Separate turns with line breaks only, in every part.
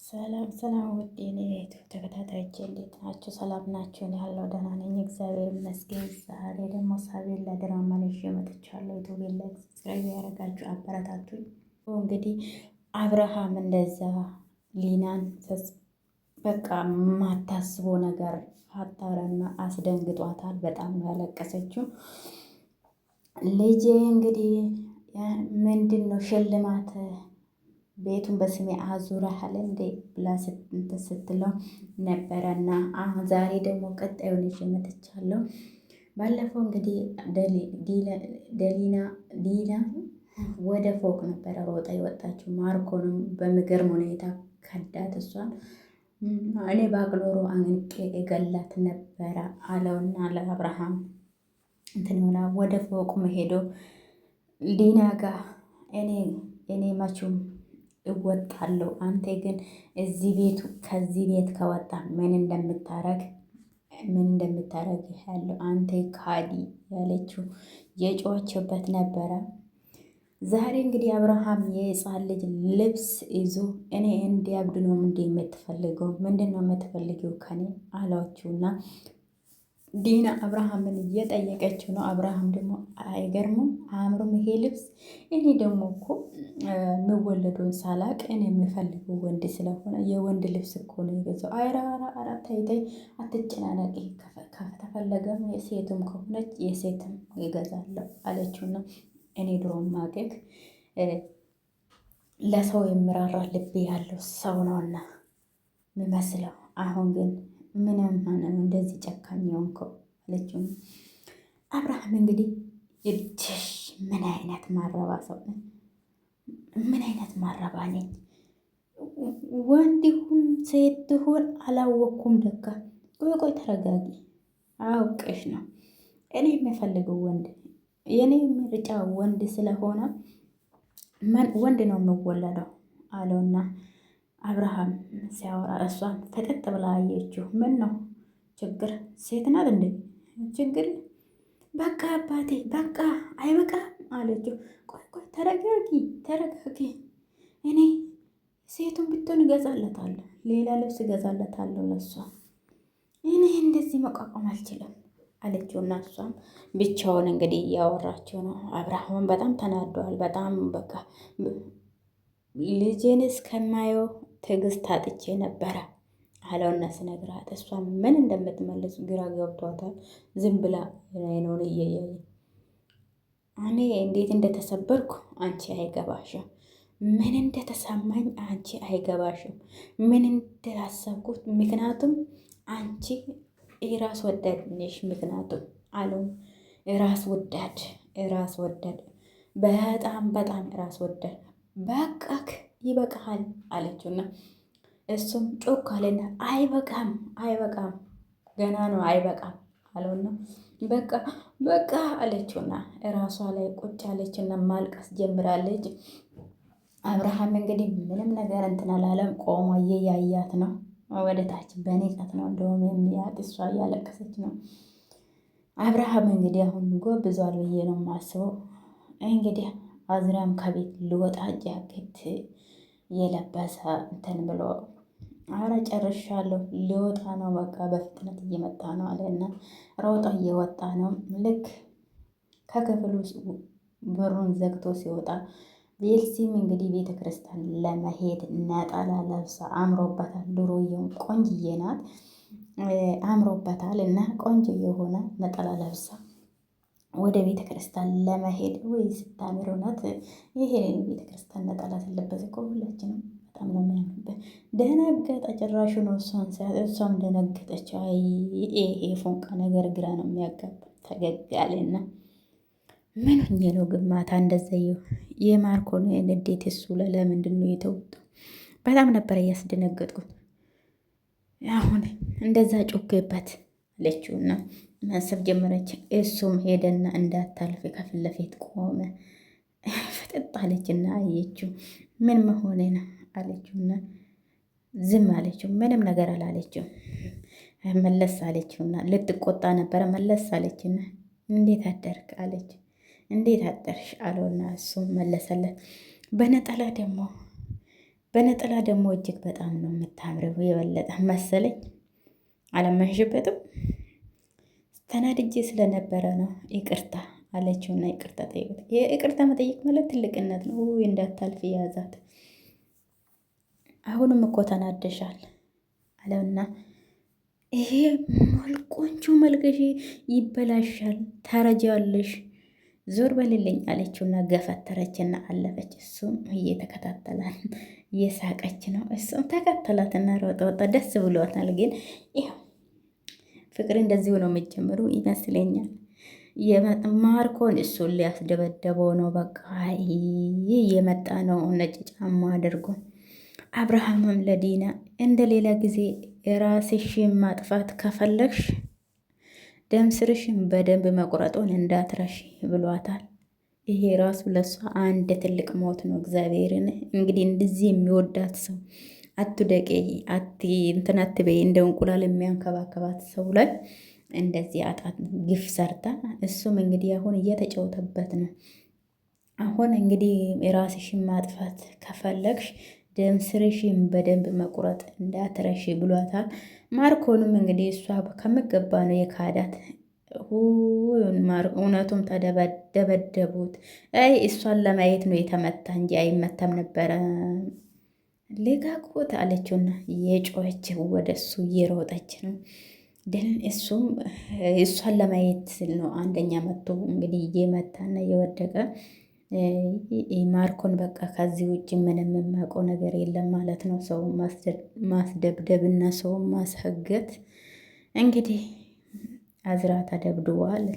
ሰላም ሰላም ውድ የኔ ዩቲዩብ ተከታታዮች እንዴት ናችሁ? ሰላም ናችሁ? እኔ ያለው ደህና ነኝ፣ እግዚአብሔር ይመስገን። ዛሬ ደግሞ ሳቤላ ድራማ ይዤ መጥቻለሁ። ዩቲዩብ ላይ ሰብስክራይብ ያደረጋችሁ አበረታቱኝ። እንግዲህ አብርሃም እንደዛ ሊናን በቃ ማታስቦ ነገር ፈጠረና አስደንግጧታል። በጣም ነው ያለቀሰችው። ልጄ እንግዲህ ምንድን ነው ሽልማት ቤቱን በስሜ አዙረሃል እንዴ ብላ ስትለው ነበረና አሁን ዛሬ ደግሞ ቀጣዩን ይዤ መጥቻለሁ። ባለፈው እንግዲህ ዲና ወደ ፎቅ ነበረ ሮጣ የወጣችው። ማርኮንም በሚገርም ሁኔታ ከዳት። እሷን እኔ ባቅሎሮ አንቄ እገላት ነበረ አለውና ለአብርሃም እንትን ሆና ወደ ፎቁ መሄዶ ዲና ጋር እኔ መቼም እወጣለሁ። አንተ ግን ከዚህ ቤት ከወጣ ምን እንደምታረግ ያለው አንተ ካዲ ያለችው የጮችበት ነበረ። ዛሬ እንግዲህ አብርሃም የሕፃን ልጅ ልብስ ይዞ እኔ እንዲያብድ ነው እንዴ የምትፈልገው? ምንድን ነው የምትፈልጊው ከኔ አሏችሁና ዲና አብርሃምን እየጠየቀችው ነው። አብርሃም ደግሞ አይገርምም አእምሮም ይሄ ልብስ እኔ ደግሞ እኮ የምወለደውን ሳላቅ እኔ የምፈልገው ወንድ ስለሆነ የወንድ ልብስ እኮ ነው የገዛው። አራ ተይ ተይ አትጨናነቂ፣ ከተፈለገም የሴትም ከሆነች የሴትም ይገዛለሁ አለችውና እኔ ድሮ ማገግ ለሰው የሚራራ ልብ ያለው ሰው ነውና የሚመስለው። አሁን ግን ምንም ሆነ እንደዚህ ጨካኝ ሆንከው አለችው። አብርሃም እንግዲህ እጅሽ ምን አይነት ማረባ ሰው ነኝ? ምን አይነት ማረባ ነኝ? ወንድ ይሁን ሴት ይሁን አላወቅኩም። ደካ ቆይ ተረጋጊ። አውቀሽ ነው እኔ የምፈልገው ወንድ የኔ ምርጫ ወንድ ስለሆነ ወንድ ነው የምወለደው አለውና አብርሃም ሲያወራ እሷን ፈጠጥ ብላ አየችው። ምን ነው ችግር? ሴት ናት እንዴ? ችግር በቃ አባቴ በቃ አይበቃም አለችው። ቆይ ተረጋጊ። እኔ ሴቱን ብትሆን እገዛለታለሁ፣ ሌላ ልብስ እገዛለታለሁ ለሷ። እኔ እንደዚህ መቋቋም አልችልም አለችውና እሷም ብቻውን እንግዲህ እያወራቸው ነው። አብርሃምን በጣም ተናደዋል። በጣም በቃ ልጄን እስከማየው ትዕግስት አጥቼ ነበረ አለውና ስነግራት እሷ ምን እንደምትመልስ ግራ ገብቷታል። ዝም ብላ አይኖር እየያየ እኔ እንዴት እንደተሰበርኩ አንቺ አይገባሽም፣ ምን እንደተሰማኝ አንቺ አይገባሽም፣ ምን እንዳሰብኩት። ምክንያቱም አንቺ ራስ ወዳድ ነሽ። ምክንያቱም አለው ራስ ወዳድ በጣም ራስ ወዳድ። በቃክ ይበቃሃል አለችውና እሱም ጮክ አለና አይበቃም ገና ነው አይበቃም አለውና በቃ አለችውና ራሷ ላይ ቁጭ አለችና ማልቀስ ጀምራለች። አብርሃም እንግዲህ ምንም ነገር እንትን አላለም። ቆሞ እየያያት ነው። ወደ ታች በንቀት ነው እንደውም የሚያት። እሷ እያለቀሰች ነው። አብርሃም እንግዲህ አሁን ጎብዟል ብዬ ነው የማስበው። እንግዲህ አዝራም ከቤት ልወጣ ጃኬት የለበሰ እንትን ብሎ አረ ጨርሻለሁ ሊወጣ ነው በቃ በፍጥነት እየመጣ ነው አለና ሮጦ እየወጣ ነው። ልክ ከክፍሉ በሩን ዘግቶ ሲወጣ ቤልሲም እንግዲህ ቤተ ክርስቲያን ለመሄድ ነጠላ ለብሳ አምሮበታል። ድሮዬም ቆንጅዬ ናት፣ አምሮበታል እና ቆንጆ የሆነ ነጠላ ለብሳ ወደ ቤተ ክርስቲያን ለመሄድ ወይ ስታምር እውነት ይሄ ቤተ ክርስቲያን ነጠላ ስለበሰ እኮ ሁላችንም በጣም ነው የሚያምርበት። ደነገጠ ጭራሹ ነው እሷን ሲያት፣ እሷም ደነገጠች። አይ ይሄ ፎንቃ ነገር ግራ ነው የሚያጋባ። ተገጋለና ምን ሆኜ ነው ግማታ እንደዘየው የማርኮን ንዴት እሱ ለምንድን ነው የተወጣው? በጣም ነበር እያስደነገጥኩት። አሁን እንደዛ ጮኬበት አለችውና ማሰብ ጀመረች። እሱም ሄደና እንዳታልፍ ከፊት ለፊት ቆመ። ፍጥጥ አለችና አየችው። ምን መሆኔ ነው አለችውና ዝም አለችው። ምንም ነገር አላለችው። መለስ አለችውና ልትቆጣ ነበረ። መለስ አለችና እንዴት አደርክ አለች። እንዴት አደርሽ አለውና እሱም መለሰለት። በነጠላ ደግሞ በነጠላ ደግሞ እጅግ በጣም ነው የምታምረው። የበለጠ መሰለኝ አለመንሽበትም። ተናድጄ ስለነበረ ነው ይቅርታ አለችውና ይቅርታ ጠይቁት። ይቅርታ መጠየቅ ማለት ትልቅነት ነው። እንዳታልፍ ያዛት። አሁንም እኮ ተናደሻል አለውና ይሄ ቆንጆ መልክሽ ይበላሻል፣ ታረጃለሽ፣ ዞር በልልኝ አለችውና ገፈተረችና አለፈች። እሱም እየተከታተላል እየሳቀች ነው። እሱም ተከተላትና ሮጠ ወጣ። ደስ ብሎታል። ግን ይኸው ፍቅር እንደዚሁ ነው የሚጀምሩ ይመስለኛል። የማርኮን እሱን ሊያስደበደበው ነው። በቃ የመጣ ነው ነጭ ጫማ አድርጎ። አብርሃምም ለዲና እንደ ሌላ ጊዜ ራስሽን ማጥፋት ከፈለግሽ ደም ስርሽን በደንብ መቁረጡን እንዳትረሺ ብሏታል። ይሄ ራሱ ለእሷ አንድ ትልቅ ሞት ነው። እግዚአብሔርን እንግዲህ እንደዚህ የሚወዳት ሰው አትደቂ እንትን አትበይ፣ እንደ እንቁላል የሚያንከባከባት ሰው ላይ እንደዚህ አጣት ግፍ ሰርታ፣ እሱም እንግዲህ አሁን እየተጫወተበት ነው። አሁን እንግዲህ የራስሽን ማጥፋት ከፈለግሽ ደም ስርሽን በደንብ መቁረጥ እንዳትረሺ ብሏታል። ማርኮንም እንግዲህ እሷ ከሚገባ ነው የካዳት። እውነቱም ተደበደቡት። አይ እሷን ለማየት ነው የተመታ እንጂ አይመታም ነበረ። ልቀቁት አለችውና የጮኸች ወደ እሱ እየሮጠች ነው። ግን እሱም እሷን ለማየት ስል ነው አንደኛ መጥቶ እንግዲህ እየመታና እየወደቀ ማርኮን በቃ ከዚህ ውጭ ምንም የማውቀው ነገር የለም ማለት ነው። ሰው ማስደብደብና ሰው ማስሀገት እንግዲህ አዝራ ተደብድቧል።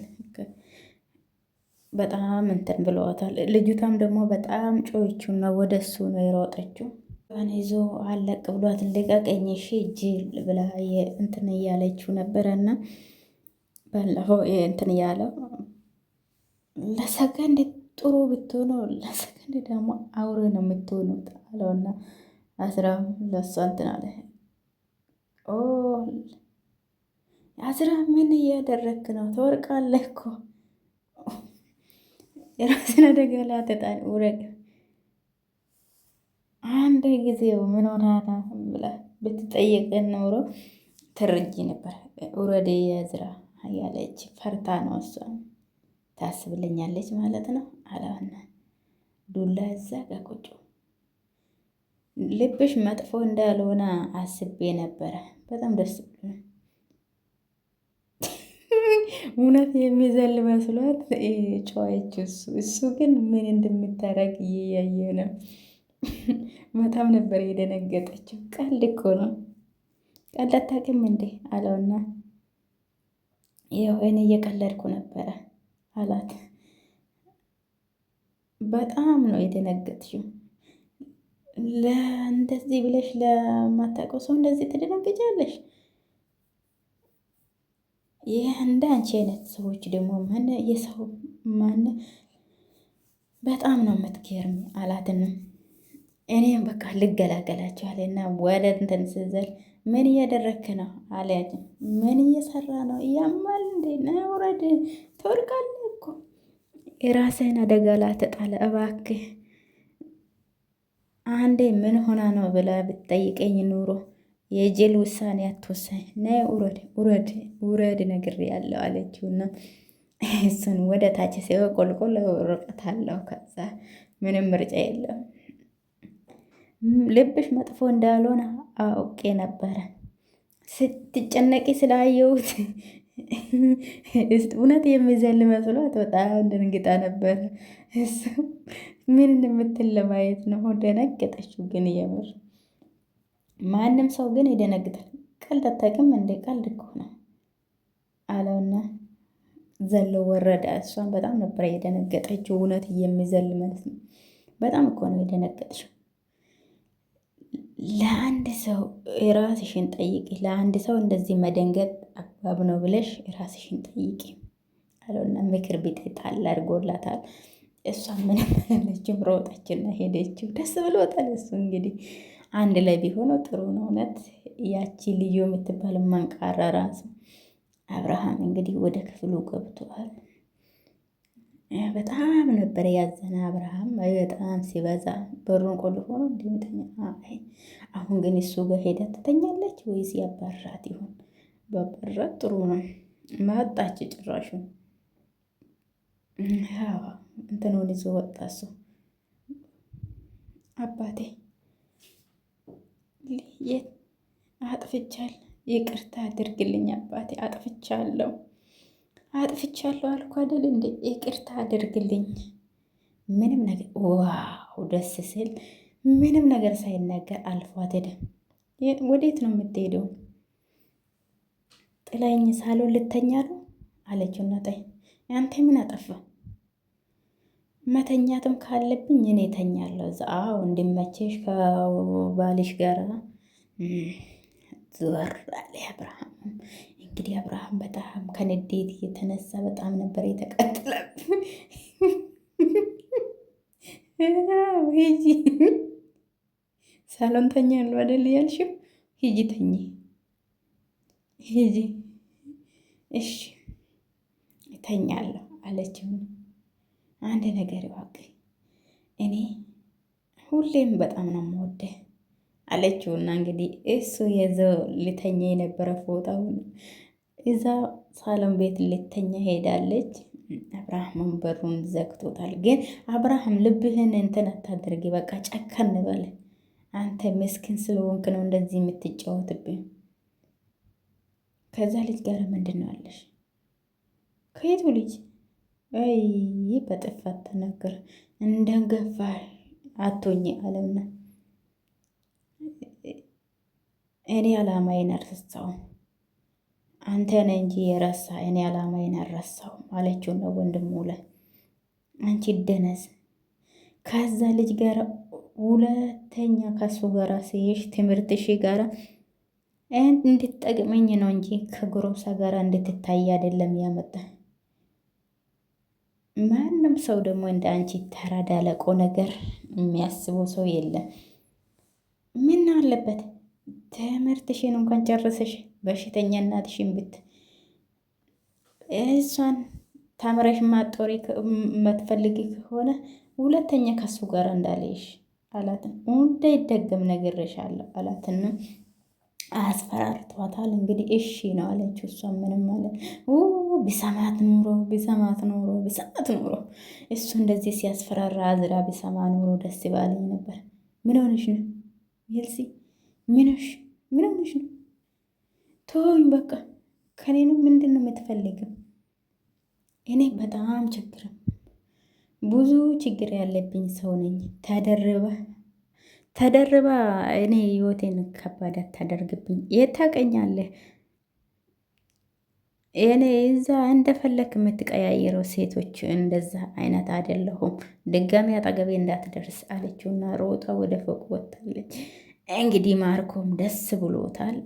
በጣም እንትን ብለዋታል። ልጅቷም ደግሞ በጣም ጮኸችውና ወደ እሱ ነው የሮጠችው። ይዞ አለቅ ብሏት ልቀቀኝ እሺ ጅል ብላ እንትን እያለችው ነበረና ባለፈው እንትን እያለው ለሰከንድ ጥሩ ብትሆኑ ለሰከንድ ደግሞ አውሬ ነው የምትሆኑት አለውና አስራ ለሷ እንትን አለ። ኦ አስራ ምን እያደረክ ነው? ትወርቃለህ እኮ የራስን አደጋ ላይ አትጣል፣ ውረድ። አንድ ጊዜው ምን ሆና ነው ብላ ብትጠይቅን ኖሮ ትርጂ ነበር። ውረድ የዝራ ያለች ፈርታ ነው እሷ ታስብልኛለች ማለት ነው አለዋና ዱላ እዛ ጋ ቁጭ ልብሽ መጥፎ እንዳልሆነ አስቤ ነበረ። በጣም ደስ ብሎ እውነት የሚዘል መስሏት ጨዋች። እሱ ግን ምን እንደምታረግ እያየ ነው። በጣም ነበር የደነገጠችው። ቀልድ እኮ ነው። ቀልድ አታውቅም እንዴ አለውና ይኸው እኔ እየቀለድኩ ነበረ አላት። በጣም ነው የደነገጥሽው። ለእንደዚህ ብለሽ ለማታውቀው ሰው እንደዚህ ትደነግጫለሽ? ይህ እንደ አንቺ አይነት ሰዎች ደግሞ ማን የሰው ማን በጣም ነው የምትገርሚ አላትና እኔም በቃ ልገላገላቸው አለና ወደ እንትን ስዘል ምን እያደረክ ነው አለ። ምን እየሰራ ነው? እያማል እንዴ ነውረድ ትወድቃለህ እኮ የራስህን አደጋ ላይ ተጣለ። እባክህ አንዴ ምን ሆና ነው ብላ ብትጠይቀኝ ኑሮ የጅል ውሳኔ አትወሰኝ። ነይ ውረድ ውረድ ውረድ ነግሬያለሁ አለችውና እሱን ወደ ታች ሲወ ቆልቆል ርቀት አለው። ከዛ ምንም ምርጫ የለም። ልብሽ መጥፎ እንዳልሆነ አውቄ ነበረ። ስትጨነቂ ስላየሁት እውነት የሚዘል መስሏት በጣም ደንግጣ ነበረ። እሱ ምን እንደምትል ለማየት ነው ደነገጠችው። ግን የምር ማንም ሰው ግን ይደነግጣል። ቀልድ አታውቅም እንደ ቀልድ እኮ ነው አለውና ዘሎ ወረደ። እሷን በጣም ነበር የደነገጠችው። እውነት የሚዘል ማለት ነው። በጣም እኮ ነው የደነገጠችው። ለአንድ ሰው የራስሽን ጠይቂ። ለአንድ ሰው እንደዚህ መደንገጥ አግባብ ነው ብለሽ የራስሽን ጠይቂ አለውና ምክር ቢጤ ጣል አድርጎላታል። እሷ ምንም አላለችም፣ ሮጠችና ሄደችው። ደስ ብሎታል። እሱ እንግዲህ አንድ ላይ ቢሆነው ጥሩ ነው። እውነት ያቺ ልዩ የምትባል መንቃራ ራሱ አብርሃም እንግዲህ ወደ ክፍሉ ገብቷል። በጣም ነበር ያዘነ አብርሃም በጣም ሲበዛ። በሩን ቆልፎ ነው እንደሚተኛ። አሁን ግን እሱ ጋር ሄዳ ትተኛለች ወይስ ያባራት ይሆን? ባባራት ጥሩ ነው። ማጣች ጭራሹን እንትኑን ይዞ ወጣ እሱ። አባቴ የት አጥፍቻል? ይቅርታ አድርግልኝ አባቴ፣ አጥፍቻለሁ አልኩ አይደል እንዴ? ይቅርታ አድርግልኝ። ምንም ነገር ዋው፣ ደስ ሲል ምንም ነገር ሳይናገር አልፏት ሄደ። ወዴት ነው የምትሄደው? ጥላኝ ሳሎን ልተኛ ነው አለችው። እናታይ አንተ ምን አጠፋ? መተኛትም ካለብኝ እኔ ተኛለሁ እዛ። አዎ እንዲመቸሽ ከባልሽ ጋር ዞር አለ አብርሃም። እንግዲህ አብርሃም በጣም ከንዴት የተነሳ በጣም ነበር የተቀጠለብን። ሂጂ ሳሎን ተኛ ያሉ አይደል ያልሽው? ሂጂ ተኝ፣ ሂጂ እሺ እተኛለሁ አለችው። አንድ ነገር ይዋቅ፣ እኔ ሁሌም በጣም ነው የምወደህ አለችውና እንግዲህ እሱ የዘው ልተኛ የነበረ ፎጣውን እዛ ሳሎን ቤት ልተኛ ሄዳለች። አብርሃምን በሩን ዘግቶታል። ግን አብርሃም ልብህን እንትን አታድርጊ፣ በቃ ጨከን በለ። አንተ ምስኪን ስለሆንክ ነው እንደዚህ የምትጫወትብኝ። ከዛ ልጅ ጋር ምንድን ነው ያለሽ? ከየቱ ልጅ? አይ በጥፋት ተናገር እንደንገፋ አቶኝ አለውና እኔ አላማዬን አልረሳውም፣ አንተ ነህ እንጂ የረሳ እኔ አላማዬን አልረሳውም አለችውና ወንድሙ ላይ አንቺ ደነዝ ከዛ ልጅ ጋር ሁለተኛ ከሱ ጋር ሲሄሽ ትምህርትሽ ጋር እንድትጠቅመኝ ነው እንጂ ከጎረምሳ ጋር እንድትታይ አይደለም ያመጣ። ማንም ሰው ደግሞ እንደ አንቺ ተራዳለቆ ነገር የሚያስበው ሰው የለም። ምን አለበት ትምህርትሽን እንኳን ጨርሰሽ በሽተኛ እናትሽን እሷን ተምረሽ ማጦሪ የምትፈልጊ ከሆነ ሁለተኛ ከሱ ጋር እንዳለሽ አላትን። እንዳይደገም ነግሬሻለሁ አላትን። አስፈራርቷታል። እንግዲህ እሺ ነው አለችው። እሷ ምንም ማለት ቢሰማት ኖሮ እሱ እንደዚህ ሲያስፈራራ አዝራ ቢሰማ ኖሮ ደስ ባለኝ ነበር። ምን ሆነሽ ነው ኤልሲ? ምን ሆነሽ ነው? ተወኝ በቃ። ከኔ ነው ምንድን ነው የምትፈልገው? እኔ በጣም ብዙ ችግር ያለብኝ ሰው ነኝ። ተደርባ እኔ ህይወቴን ከባድ አታደርግብኝ። የት ታውቀኛለህ? እኔ እዛ እንደፈለክ የምትቀያየረው ሴቶች እንደዛ አይነት አይደለሁም። ድጋሚ አጠገቤ እንዳትደርስ አለችውና ሮጣ ወደ ፎቅ ወጥታለች። እንግዲህ ማርኮም ደስ ብሎታል።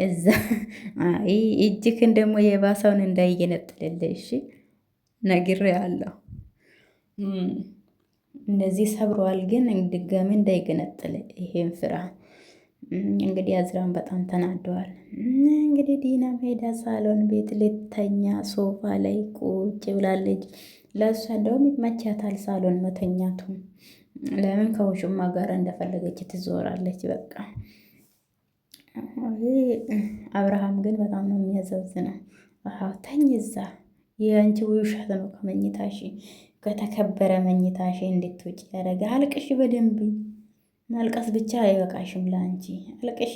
እዛ እጅክን ደግሞ የባሰውን እንዳይገነጥልልሽ ነግሬሃለሁ። እንደዚህ ሰብረዋል፣ ግን ድጋሚ እንዳይገነጥል ይሄን ፍራ። እንግዲህ አዝራን በጣም ተናደዋል። እንግዲህ ዲና ሄዳ ሳሎን ቤት ልተኛ ሶፋ ላይ ቁጭ ብላለች። ለእሷ እንደውም ይመቻታል ሳሎን መተኛቱ። ለምን ከውሽማ ጋር እንደፈለገች ትዞራለች። በቃ አብርሃም ግን በጣም ነው የሚያሳዝነው። ተኝ እዛ የአንቺ ውሸት ነው። ከመኝታሽ ከተከበረ መኝታሽ እንድትውጭ ያደረገ አልቅሽ በደንብ ማልቀስ ብቻ አይበቃሽም ለአንቺ። አልቅሽ።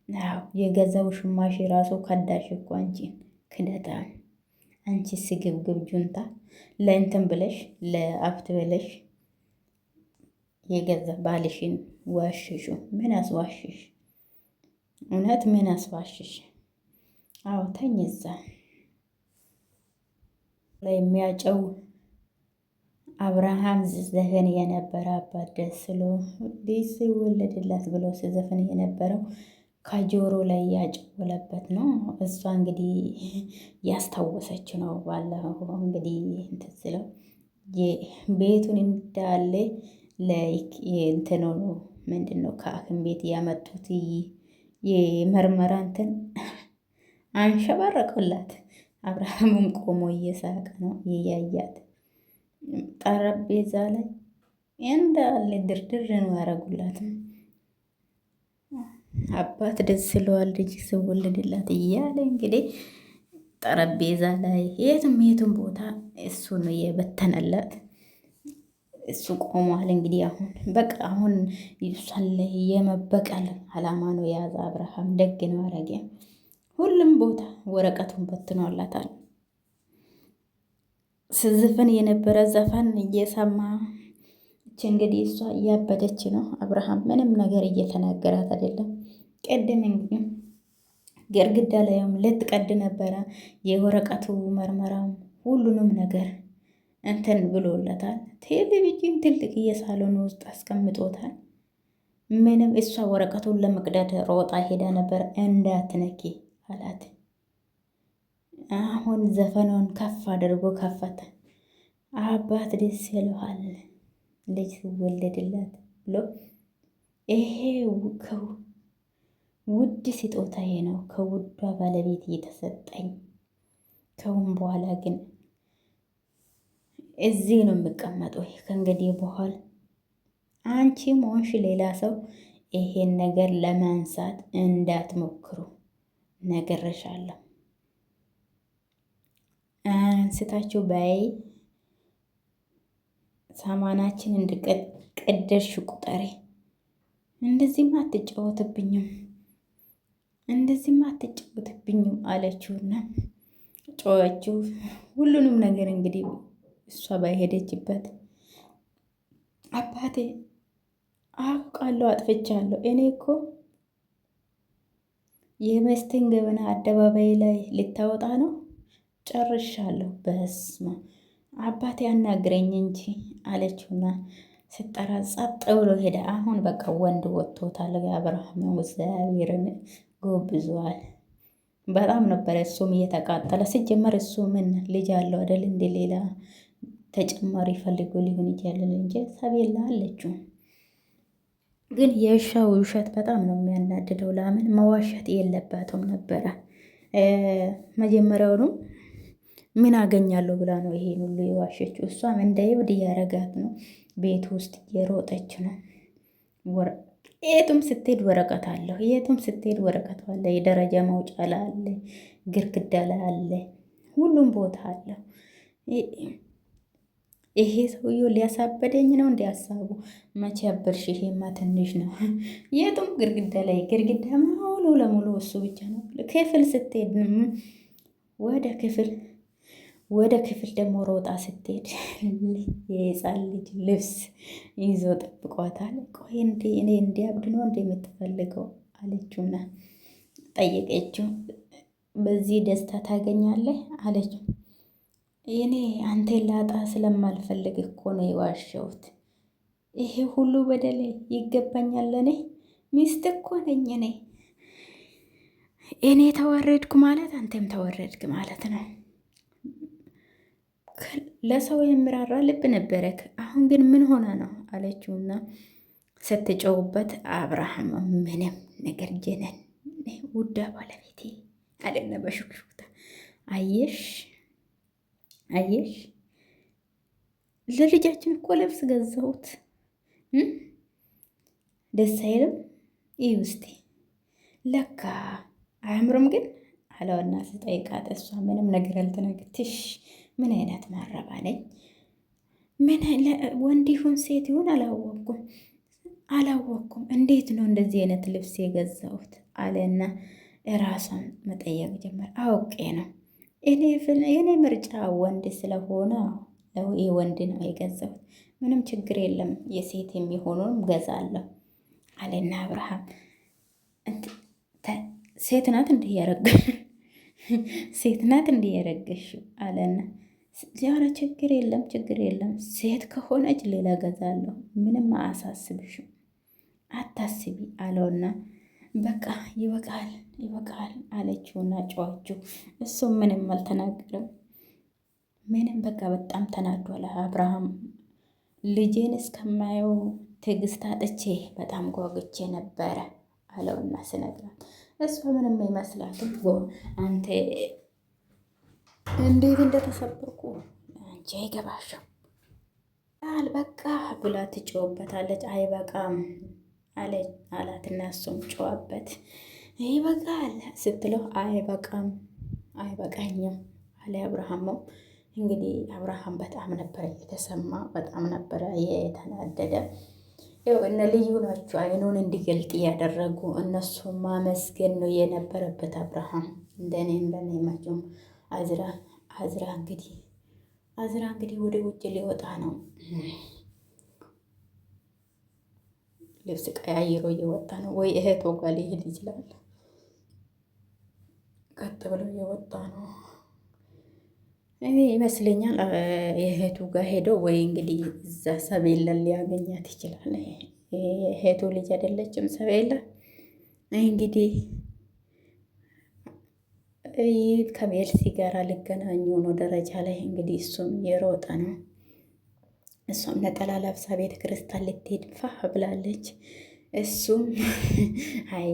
አዎ የገዛው ሽማሽ ራሱ ከዳሽ እኮ አንቺን ክደታ። አንቺ ስግብግብ ጁንታ ለእንትን ብለሽ ለአብት ብለሽ የገዛ ባልሽን ዋሽሹ። ምን አስዋሽሽ? እውነት ምን አስዋሽሽ? አዎ ተኝ እዛ ላይ የሚያጨው አብርሃም ዘፈን የነበረ አባት ደስ ብሎ ሲወለድላት ብሎ ሲዘፍን የነበረው ከጆሮ ላይ ያጨወለበት ነው። እሷ እንግዲህ ያስታወሰች ነው። ባለፈው እንግዲህ እንትን ስለው ቤቱን እንዳለ እንትኑ ምንድን ነው ከሐኪም ቤት ያመጡት የምርመራ እንትን አንሸባረቀላት። አብርሃምም ቆሞ እየሳቀ ነው እያያት። ጠረጴዛ ላይ እንዳለ ድርድር ነው ያደረጉላት። አባት ደስ ስለዋል ልጅ ስወልድላት እያለ እንግዲህ ጠረጴዛ ላይ የትም ቦታ እሱ ነው የበተነላት። እሱ ቆሟል። እንግዲህ አሁን በቃ አሁን እሷን ላይ የመበቀል አላማ ነው የያዘ አብርሃም። ደግ ነው አረጌ። ሁሉም ቦታ ወረቀቱን በትኗላታል። ስዝፍን የነበረ ዘፈን እየሰማ እንግዲህ እሷ እያበደች ነው። አብርሃም ምንም ነገር እየተናገራት አይደለም። ቅድም እንግዲህ ግርግዳ ላይም ልትቀድ ነበረ። የወረቀቱ መርመራም ሁሉንም ነገር እንትን ብሎለታል። ቴሌቪዥን ትልቅ የሳሎን ውስጥ አስቀምጦታል። ምንም እሷ ወረቀቱን ለመቅደድ ሮጣ ሄዳ ነበር። እንዳትነኪ አላት። አሁን ዘፈኗን ከፍ አድርጎ ከፈተ። አባት ደስ ይለዋል ልጅ ሲወለድላት ብሎ ይሄ ውድ ስጦታዬ ነው ከውዷ ባለቤት እየተሰጠኝ። ከሁን በኋላ ግን እዚህ ነው የምቀመጠው። ከእንግዲህ በኋላ አንቺም ሆንሽ ሌላ ሰው ይሄን ነገር ለማንሳት እንዳትሞክሩ ነግሬሻለሁ። አንስታችሁ በይ ሳማናችን እንድቀደርሽ ቁጠሬ። እንደዚህማ አትጫወትብኝም፣ እንደዚህማ አትጫወትብኝም አለችውና ጮኸችው። ሁሉንም ነገር እንግዲህ እሷ ባይሄደችበት አባቴ አውቃለሁ፣ አጥፍቻለሁ። እኔ እኮ የሚስትን ገበና አደባባይ ላይ ልታወጣ ነው። ጨርሻለሁ። በስመ አባቴ ያናግረኝ እንጂ አለችውና ስጠራ ጸጥ ብሎ ሄደ። አሁን በቃ ወንድ ወጥቶታል። አብርሃም እግዚአብሔርን ጎብዟል። በጣም ነበረ እሱም እየተቃጠለ ሲጀመር። እሱ ምን ልጅ አለው አይደል? እንደ ሌላ ተጨማሪ ፈልጎ ሊሆን ይችላል እንጂ ሰቤላ አለችው። ግን የውሻው ውሸት በጣም ነው የሚያናድደው። ለምን መዋሸት የለባትም ነበረ። መጀመሪያውኑ ምን አገኛለሁ ብላ ነው ይሄን ሁሉ የዋሸችው። እሷም እንደ ይብድ እያረጋት ነው። ቤት ውስጥ እየሮጠች ነው። የቱም ስትሄድ ወረቀት አለሁ፣ የቱም ስትሄድ ወረቀት አለ። የደረጃ መውጫ ላይ አለ፣ ግርግዳ ላይ አለ፣ ሁሉም ቦታ አለ። ይሄ ሰውዬው ሊያሳበደኝ ነው እንዲ ሀሳቡ። መቼ አበርሽ? ይሄማ ትንሽ ነው። የቱም ግርግዳ ላይ ግርግዳ ሙሉ ለሙሉ እሱ ብቻ ነው። ክፍል ስትሄድ ወደ ክፍል ደግሞ ሮጣ ስትሄድ የህፃን ልጅ ልብስ ይዞ ጠብቋታል። ቆይ እኔ እንዲያብድ ነው የምትፈልገው አለችውና ጠየቀችው። በዚህ ደስታ ታገኛለህ አለችው። እኔ አንቴን ላጣ ስለማልፈልግ እኮ ነው የዋሸሁት። ይሄ ሁሉ በደሌ ይገባኛል? እኔ ሚስት እኮ ነኝ። እኔ ተወረድኩ ማለት አንተም ተወረድክ ማለት ነው። ለሰው የሚራራ ልብ ነበረክ። አሁን ግን ምን ሆነ ነው አለችውና ስትጨውበት አብርሃም ምንም ነገር ጀነን ውዳ ባለቤቴ አለና በሹክሹክታ አየሽ ለልጃችን እኮ ልብስ ገዛሁት። ደስ አይልም? ይህ ውስጤ ለካ አያምርም ግን አለውና ስጠይቃት እሷ ምንም ነገር አልተናገረችም። ምን አይነት ማረባ ነኝ? ምን ወንድ ይሁን ሴት ይሁን አላወቅኩም። እንዴት ነው እንደዚህ አይነት ልብስ የገዛሁት አለና ራሷን መጠየቅ ጀመር። አውቄ ነው የኔ ምርጫ ወንድ ስለሆነ ወንድ ነው የገዛሁት። ምንም ችግር የለም፣ የሴት የሚሆኑንም ገዛለሁ አለና አብርሃም ሴት ናት እንዲህ ያረገሽው አለና ኧረ ችግር የለም ሴት ከሆነች ሌላ ገዛለሁ፣ ምንም አያሳስብሽም፣ አታስቢ አለውና በቃ ይበቃል አለችውና ጨዋችው። እሱም ምንም አልተናገርም። ምንም በቃ በጣም ተናዷል አብርሃም። ልጄን እስከማየው ትዕግስት አጥቼ በጣም ጓጉቼ ነበረ አለውና ስነግራት እሷ ምንም አይመስላትም። አንተ እንዴት እንደተሰበርኩ አንቺ አይገባሽም በቃ ብላ ትጮህበታለች። አይበቃም አላትና እሱም ጮኸበት። ይበቃል ስትለው አይበቃም አይበቃኝም አለ አብርሃም። እንግዲህ አብርሃም በጣም ነበረ የተሰማ፣ በጣም ነበረ የተናደደ። ያው እነ ልዩ ናቸው አይኑን እንዲገልጥ እያደረጉ እነሱ ማመስገን ነው የነበረበት አብርሃም። እንደኔ መቼም አዝራ እንግዲህ ወደ ውጭ ሊወጣ ነው። ልብስ ቀያይሮ እየወጣ ነው ወይ እህቱ ጋር ሊሄድ ይችላል። ቀጥ ብሎ እየወጣ ነው ይመስለኛል። የእህቱ ጋር ሄደው ወይ እንግዲህ እዛ ሰቤለን ሊያገኛት ይችላል። እህቱ ልጅ አይደለችም ሰቤለን እንግዲህ ከሜልሲ ጋር ሊገናኙ ነው ደረጃ ላይ እንግዲህ እሱም የሮጠ ነው። እሷም ነጠላ ለብሳ ቤተ ክርስቲያን ልትሄድ ፋ ብላለች። እሱም አይ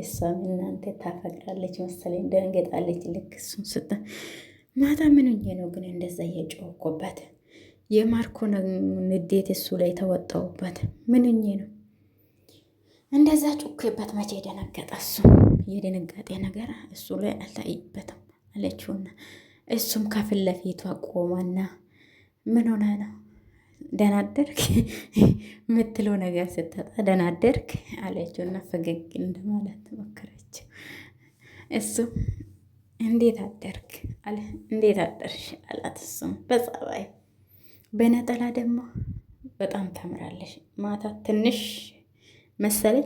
እሷም እናንተ ታፈቅራለች መሰለኝ ደንገጣለች። ልክ እሱም ማታ ምን ሆኜ ነው ግን እንደዛ እየጮህኩበት የማርኮ ንዴት እሱ ላይ ተወጣውበት። ምን ሆኜ ነው እንደዛ ጩኬበት? መቼ ደነገጠ? እሱ የድንጋጤ ነገር እሱ ላይ አልታይበትም አለችውና እሱም ከፊት ለፊቷ ቆመና ምን ሆነ ነው ደናደርክ የምትለው ነገር ስትጠጣ ደናደርክ አለችውና ፈገግ እንደማለት ሞከረች። እሱም እንዴት አደርክ አለ። እንዴት አደርሽ አላት። እሱም በጸባይ በነጠላ ደግሞ በጣም ታምራለሽ፣ ማታ ትንሽ መሰለኝ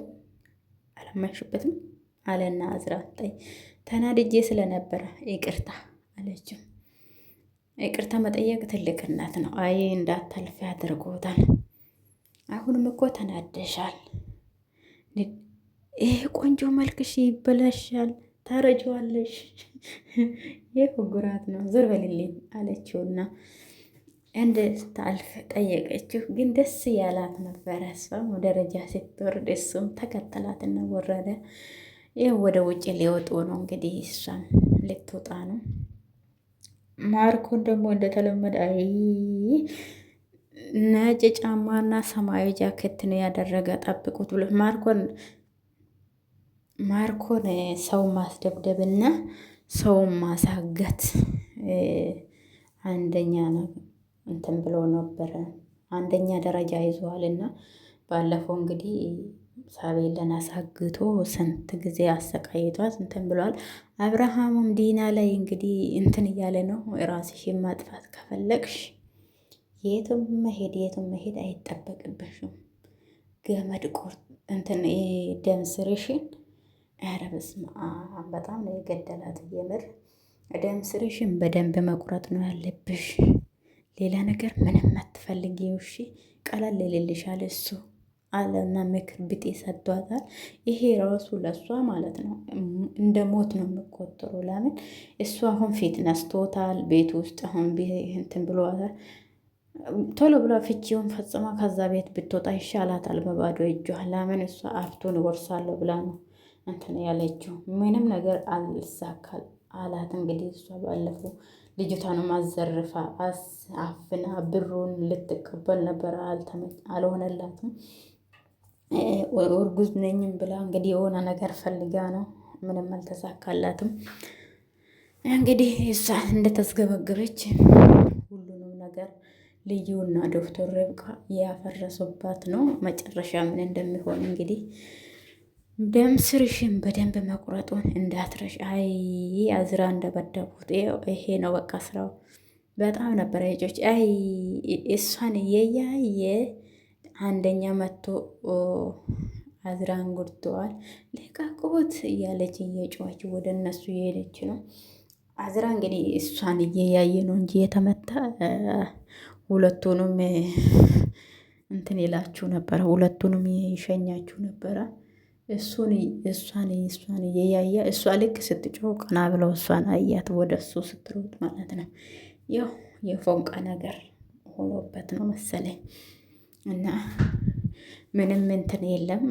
አላማሽበትም አለና አዝራ ተናድጄ ስለነበረ ይቅርታ አለችው። ይቅርታ መጠየቅ ትልቅነት ነው። አይ እንዳታልፊ አድርጎታል። አሁንም እኮ ተናደሻል። ይሄ ቆንጆ መልክሽ ይበላሻል፣ ታረጀዋለሽ። ይህ ጉራት ነው፣ ዞር በልልኝ አለችውና እንደ ስታልፍ ጠየቀችው። ግን ደስ ያላት ነበረ። እሷም ደረጃ ስትወርድ እሱም ተከተላትና ወረደ። ይህ ወደ ውጭ ሊወጡ ነው እንግዲህ፣ እሷም ልትወጣ ነው። ማርኮን ደግሞ እንደተለመደ አይ ነጭ ጫማና ሰማያዊ ጃኬት ነው ያደረገ፣ ጠብቁት ብሎ ማርኮን ሰው ማስደብደብና ሰውን ማሳገት አንደኛ ነው እንትን ብሎ ነበረ። አንደኛ ደረጃ ይዘዋል እና ባለፈው እንግዲህ ሳቤለን አሳግቶ ስንት ጊዜ አሰቃይቷት እንትን ብሏል። አብርሃምም ዲና ላይ እንግዲህ እንትን እያለ ነው። ራስሽን ማጥፋት ከፈለግሽ የትም መሄድ አይጠበቅብሽም። ገመድ ቁርጥ እንትን ደም ስርሽን ኧረ በስመ አብ በጣም ነው የገደላት። የምር ደም ስርሽን በደንብ መቁረጥ ነው ያለብሽ። ሌላ ነገር ምንም አትፈልጊው። እሺ ቀላል ይልልሻል እሱ አለና ምክር ብጤ ሰጥቷታል። ይሄ ራሱ ለእሷ ማለት ነው እንደ ሞት ነው የሚቆጠሩ። ለምን እሱ አሁን ፊት ነስቶታል። ቤት ውስጥ አሁን እንትን ብሏታል። ቶሎ ብላ ፍቺውን ፈጽማ ከዛ ቤት ብትወጣ ይሻላታል በባዶ እጇ። ለምን እሷ ሀብቱን እወርሳለሁ ብላ ነው እንትን ያለችው። ምንም ነገር አልሳካል አላት። እንግዲህ እሷ ባለፈው ልጅቷንም አዘርፋ አፍና ብሩን ልትቀበል ነበር፣ አልሆነላትም። እርጉዝ ነኝም ብላ እንግዲህ የሆነ ነገር ፈልጋ ነው፣ ምንም አልተሳካላትም። እንግዲህ እሷ እንደተስገበገበች ሁሉንም ነገር ልዩና ዶክተር ርብቃ ያፈረሱባት ነው። መጨረሻ ምን እንደሚሆን እንግዲህ ደም ስርሽን በደንብ መቁረጡን እንዳትረሽ። አይ አዝራ እንደበደቡት ይሄ ነው በቃ ስራው። በጣም ነበረ የጮች አይ እሷን እየያየ አንደኛ መጥቶ አዝራን ጉድተዋል። ልቀቁት እያለች እየጮች ወደ እነሱ እየሄደች ነው። አዝራ እንግዲህ እሷን እየያየ ነው እንጂ የተመታ ሁለቱንም እንትን ይላችሁ ነበረ፣ ሁለቱንም ይሸኛችሁ ነበረ። እሷን እየያየ እሷ ልክ ስትጮህ ቀና ብለው እሷን አያት፣ ወደ እሱ ስትሮጥ ማለት ነው። ያው የፎንቃ ነገር ሆኖበት ነው መሰለኝ እና ምንም እንትን የለም።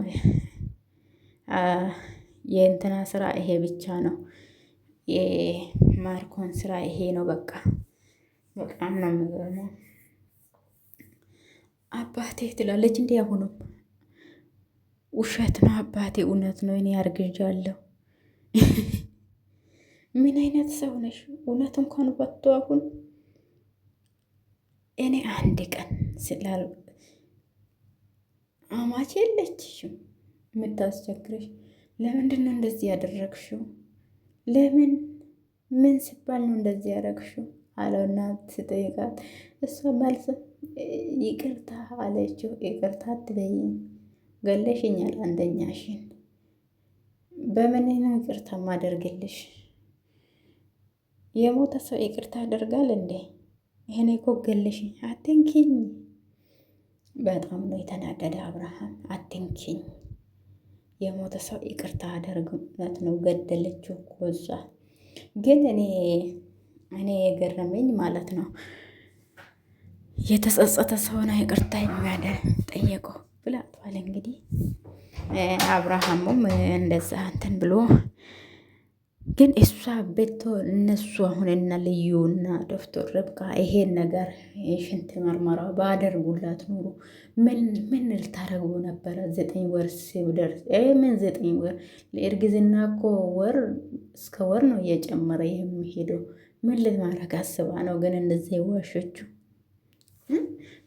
የእንትና ስራ ይሄ ብቻ ነው። የማርኮን ስራ ይሄ ነው። በቃ በጣም ነው የሚገርመው። አባቴ ትላለች እንዲ አሁኑም ውሸት ነው አባቴ፣ እውነት ነው እኔ አርግዣለሁ። ምን አይነት ሰው ነሽ? እውነት እንኳን ወጥቶ አሁን እኔ አንድ ቀን ስላል አማች የለችሽም የምታስቸግረሽ። ለምንድን ነው እንደዚህ ያደረግሽው? ለምን ምን ሲባል ነው እንደዚህ ያደረግሽው አለውና ስጠይቃት እሷ መልስ ይቅርታ አለችው። ይቅርታ አትበይኝ፣ ገለሽኛል አንደኛሽን። በምን ነው ይቅርታ ማደርግልሽ? የሞተ ሰው ይቅርታ ያደርጋል እንዴ? ይሄኔ እኮ ገለሽኝ፣ አትንኪኝ። በጣም ነው የተናደደ አብርሃም። አትንኪኝ፣ የሞተ ሰው ይቅርታ አደርግነት ነው። ገደለችው እኮ እሷ። ግን እኔ የገረመኝ ማለት ነው የተጸጸተ ሰውን ይቅርታ ጠየቀው ብላቷል። እንግዲህ አብርሃሙም እንደዛ እንትን ብሎ ግን እሷ ቤቶ እነሱ አሁን እና ልዩና ዶክተር ርብቃ ይሄን ነገር የሽንት መርመራ ባደርጉላት ኖሮ ምን ልታረጉ ነበረ? 9 ወር ሲደርስ ምን 9 ወር ለእርግዝና እኮ ወር እስከ ወር ነው እየጨመረ የሚሄደው። ምን ለማድረግ አስባ ነው ግን እንደዚህ የዋሸችው?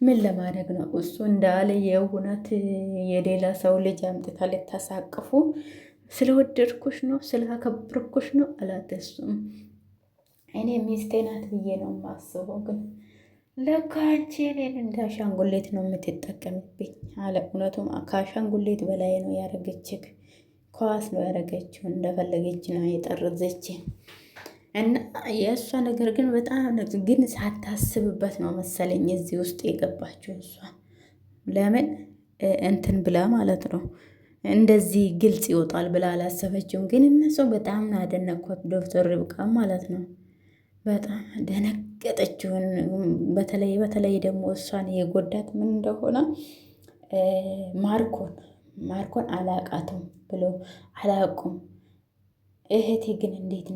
ምን ለማድረግ ነው? እሱ እንዳለ የእውነት የሌላ ሰው ልጅ አምጥታ ልታሳቅፉ ስለወደድኩሽ ነው ስላከበርኩሽ ነው አላት። እሱም እኔ ሚስቴ ናት ብዬ ነው የማስበው፣ ግን ለካ አንቺ እኔን እንደ አሻንጉሌት ነው የምትጠቀምብኝ አለ። እውነቱም ከአሻንጉሌት በላይ ነው ያደረገችህ፣ ኳስ ነው ያደረገችው፣ እንደፈለገች ነው የጠረዘች። እና የእሷ ነገር ግን በጣም ግን ሳታስብበት ነው መሰለኝ እዚህ ውስጥ የገባችው። እሷ ለምን እንትን ብላ ማለት ነው እንደዚህ ግልጽ ይወጣል ብላ አላሰበችውም። ግን እነሱ በጣም አደነኳት ዶክተር ርብቃ ማለት ነው። በጣም ደነገጠችውን። በተለይ ደግሞ እሷን የጎዳት ምን እንደሆነ ማርኮን አላቃትም ብሎ አላቁም። እህቴ ግን እንዴት